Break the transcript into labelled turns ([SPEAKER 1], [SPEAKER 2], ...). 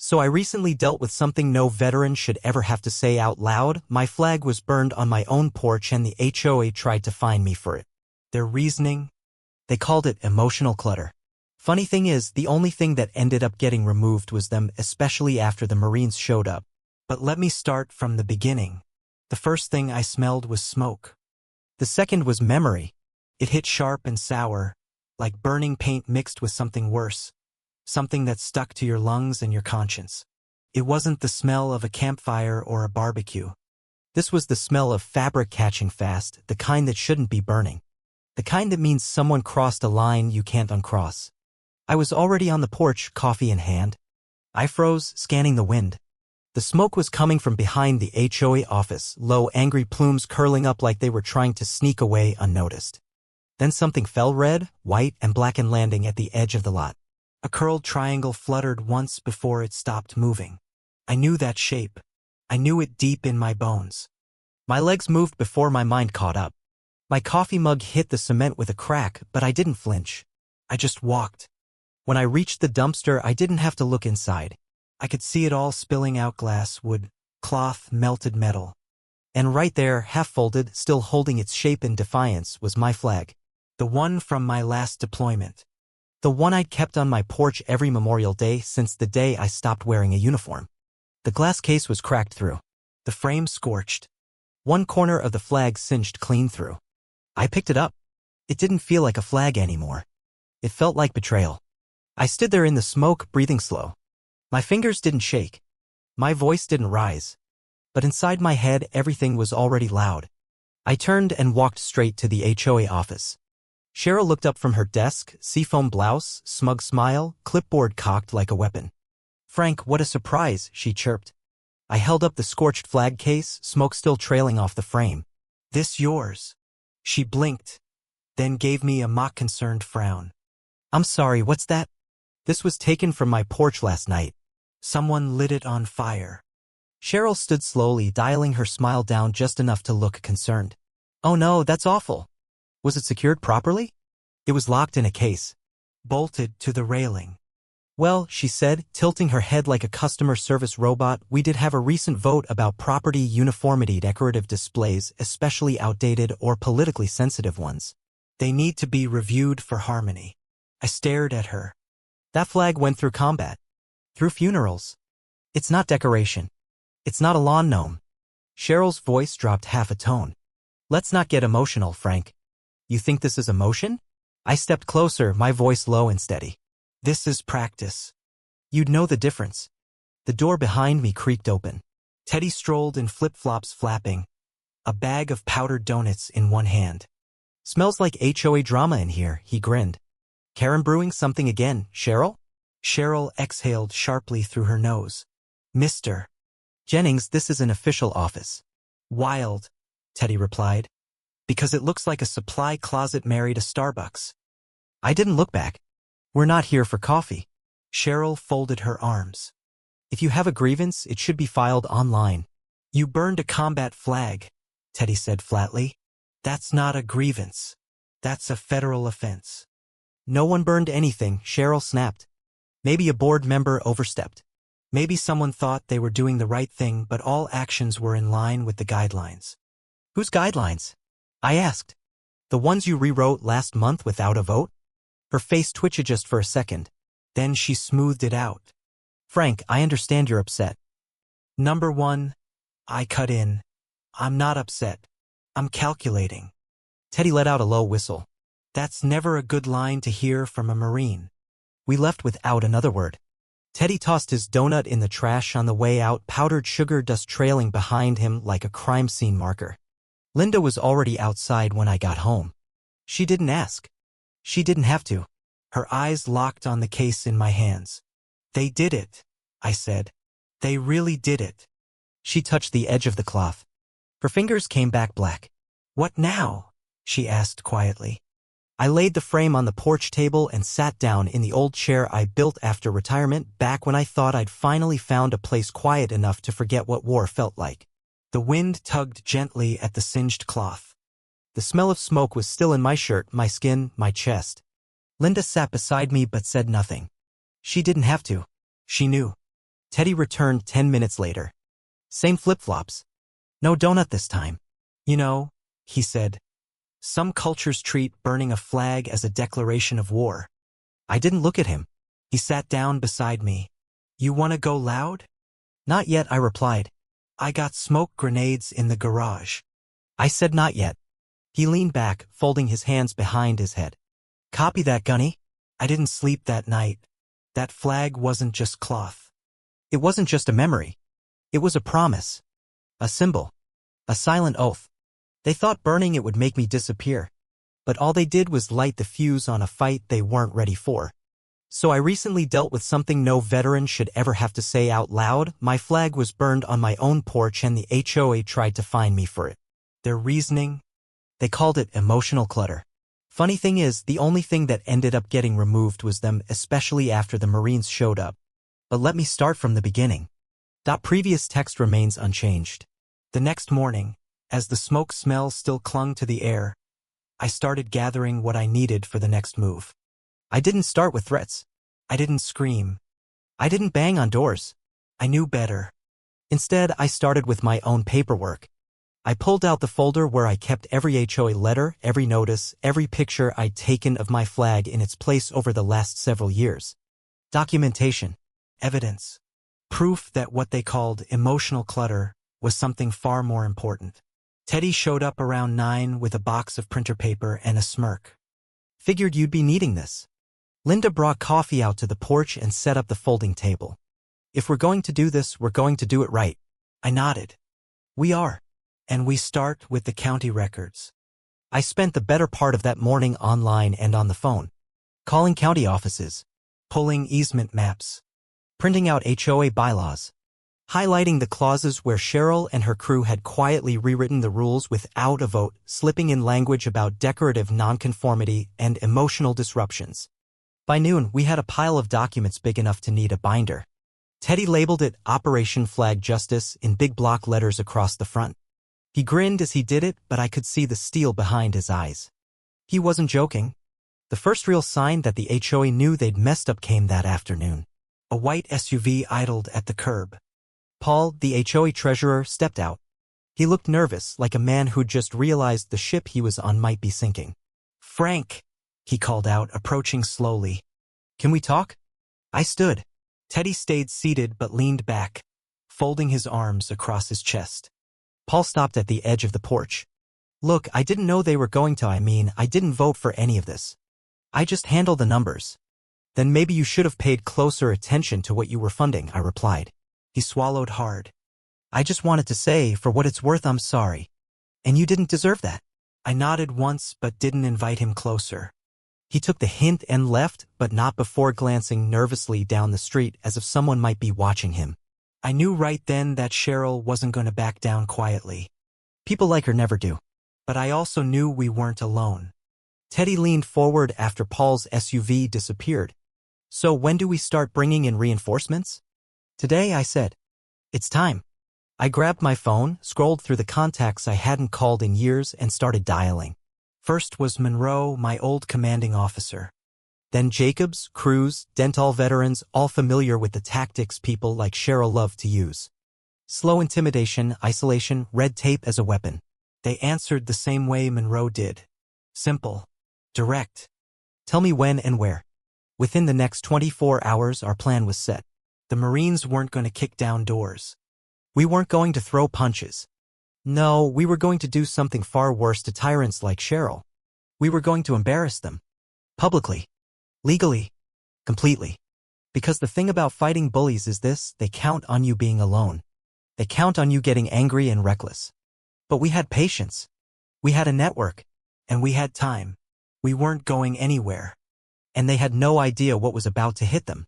[SPEAKER 1] So I recently dealt with something no veteran should ever have to say out loud. My flag was burned on my own porch and the HOA tried to fine me for it. Their reasoning? They called it emotional clutter. Funny thing is, the only thing that ended up getting removed was them, especially after the Marines showed up. But let me start from the beginning. The first thing I smelled was smoke. The second was memory. It hit sharp and sour, like burning paint mixed with something worse. Something that stuck to your lungs and your conscience. It wasn't the smell of a campfire or a barbecue. This was the smell of fabric catching fast, the kind that shouldn't be burning. The kind that means someone crossed a line you can't uncross. I was already on the porch, coffee in hand. I froze, scanning the wind. The smoke was coming from behind the HOA office, low, angry plumes curling up like they were trying to sneak away unnoticed. Then something fell, red, white, and black, and landing at the edge of the lot. A curled triangle fluttered once before it stopped moving. I knew that shape. I knew it deep in my bones. My legs moved before my mind caught up. My coffee mug hit the cement with a crack, but I didn't flinch. I just walked. When I reached the dumpster, I didn't have to look inside. I could see it all spilling out: glass, wood, cloth, melted metal. And right there, half-folded, still holding its shape in defiance, was my flag. The one from my last deployment. The one I'd kept on my porch every Memorial Day since the day I stopped wearing a uniform. The glass case was cracked through. The frame scorched. One corner of the flag singed clean through. I picked it up. It didn't feel like a flag anymore. It felt like betrayal. I stood there in the smoke, breathing slow. My fingers didn't shake. My voice didn't rise. But inside my head, everything was already loud. I turned and walked straight to the HOA office. Cheryl looked up from her desk, seafoam blouse, smug smile, clipboard cocked like a weapon. "Frank, what a surprise," she chirped. I held up the scorched flag case, smoke still trailing off the frame. "This yours?" She blinked, then gave me a mock-concerned frown. "I'm sorry, what's that?" "This was taken from my porch last night. Someone lit it on fire." Cheryl stood slowly, dialing her smile down just enough to look concerned. "Oh no, that's awful. Was it secured properly?" "It was locked in a case. Bolted to the railing." "Well," she said, tilting her head like a customer service robot, "we did have a recent vote about property uniformity. Decorative displays, especially outdated or politically sensitive ones. They need to be reviewed for harmony." I stared at her. "That flag went through combat. Through funerals. It's not decoration. It's not a lawn gnome." Cheryl's voice dropped half a tone. "Let's not get emotional, Frank. You think this is emotion?" I stepped closer, my voice low and steady. "This is practice. You'd know the difference." The door behind me creaked open. Teddy strolled in flip-flops, flapping, a bag of powdered donuts in one hand. "Smells like HOA drama in here," he grinned. "Karen brewing something again, Cheryl?" Cheryl exhaled sharply through her nose. "Mr. Jennings, this is an official office." "Wild," Teddy replied. "Because it looks like a supply closet married a Starbucks." I didn't look back. "We're not here for coffee." Cheryl folded her arms. "If you have a grievance, it should be filed online." "You burned a combat flag," Teddy said flatly. "That's not a grievance. That's a federal offense." "No one burned anything," Cheryl snapped. "Maybe a board member overstepped. Maybe someone thought they were doing the right thing, but all actions were in line with the guidelines." "Whose guidelines?" I asked. "The ones you rewrote last month without a vote?" Her face twitched just for a second. Then she smoothed it out. "Frank, I understand you're upset." "Number one," I cut in, "I'm not upset. I'm calculating." Teddy let out a low whistle. That's never a good line to hear from a Marine. We left without another word. Teddy tossed his donut in the trash on the way out, powdered sugar dust trailing behind him like a crime scene marker. Linda was already outside when I got home. She didn't ask. She didn't have to. Her eyes locked on the case in my hands. "They did it," I said. "They really did it." She touched the edge of the cloth. Her fingers came back black. "What now?" she asked quietly. I laid the frame on the porch table and sat down in the old chair I built after retirement, back when I thought I'd finally found a place quiet enough to forget what war felt like. The wind tugged gently at the singed cloth. The smell of smoke was still in my shirt, my skin, my chest. Linda sat beside me but said nothing. She didn't have to. She knew. Teddy returned 10 minutes later. Same flip-flops. No donut this time. You know, he said, some cultures treat burning a flag as a declaration of war. I didn't look at him. He sat down beside me. You want to go loud? Not yet, I replied. I got smoke grenades in the garage. I said not yet. He leaned back, folding his hands behind his head. Copy that, Gunny. I didn't sleep that night. That flag wasn't just cloth. It wasn't just a memory. It was a promise. A symbol. A silent oath. They thought burning it would make me disappear. But all they did was light the fuse on a fight they weren't ready for. So I recently dealt with something no veteran should ever have to say out loud. My flag was burned on my own porch and the HOA tried to fine me for it. Their reasoning? They called it emotional clutter. Funny thing is, the only thing that ended up getting removed was them, especially after the Marines showed up. But let me start from the beginning. That previous text remains unchanged. The next morning, as the smoke smell still clung to the air, I started gathering what I needed for the next move. I didn't start with threats. I didn't scream. I didn't bang on doors. I knew better. Instead, I started with my own paperwork. I pulled out the folder where I kept every HOA letter, every notice, every picture I'd taken of my flag in its place over the last several years. Documentation. Evidence. Proof that what they called emotional clutter was something far more important. Teddy showed up around 9 with a box of printer paper and a smirk. Figured you'd be needing this. Linda brought coffee out to the porch and set up the folding table. If we're going to do this, we're going to do it right. I nodded. We are. And we start with the county records. I spent the better part of that morning online and on the phone, calling county offices, pulling easement maps, printing out HOA bylaws, highlighting the clauses where Cheryl and her crew had quietly rewritten the rules without a vote, slipping in language about decorative nonconformity and emotional disruptions. By noon, we had a pile of documents big enough to need a binder. Teddy labeled it Operation Flag Justice in big block letters across the front. He grinned as he did it, but I could see the steel behind his eyes. He wasn't joking. The first real sign that the HOA knew they'd messed up came that afternoon. A white SUV idled at the curb. Paul, the HOA treasurer, stepped out. He looked nervous, like a man who'd just realized the ship he was on might be sinking. Frank, he called out, approaching slowly. Can we talk? I stood. Teddy stayed seated but leaned back, folding his arms across his chest. Paul stopped at the edge of the porch. Look, I didn't know they were going to. I didn't vote for any of this. I just handle the numbers. Then maybe you should have paid closer attention to what you were funding, I replied. He swallowed hard. I just wanted to say, for what it's worth, I'm sorry. And you didn't deserve that. I nodded once but didn't invite him closer. He took the hint and left, but not before glancing nervously down the street as if someone might be watching him. I knew right then that Cheryl wasn't going to back down quietly. People like her never do. But I also knew we weren't alone. Teddy leaned forward after Paul's SUV disappeared. So when do we start bringing in reinforcements? Today, I said. It's time. I grabbed my phone, scrolled through the contacts I hadn't called in years, and started dialing. First was Monroe, my old commanding officer. Then Jacobs, Cruz, Dental veterans, all familiar with the tactics people like Cheryl love to use. Slow intimidation, isolation, red tape as a weapon. They answered the same way Monroe did. Simple. Direct. Tell me when and where. Within the next 24 hours, our plan was set. The Marines weren't going to kick down doors. We weren't going to throw punches. No, we were going to do something far worse to tyrants like Cheryl. We were going to embarrass them. Publicly. Legally. Completely. Because the thing about fighting bullies is this, they count on you being alone. They count on you getting angry and reckless. But we had patience. We had a network. And we had time. We weren't going anywhere. And they had no idea what was about to hit them.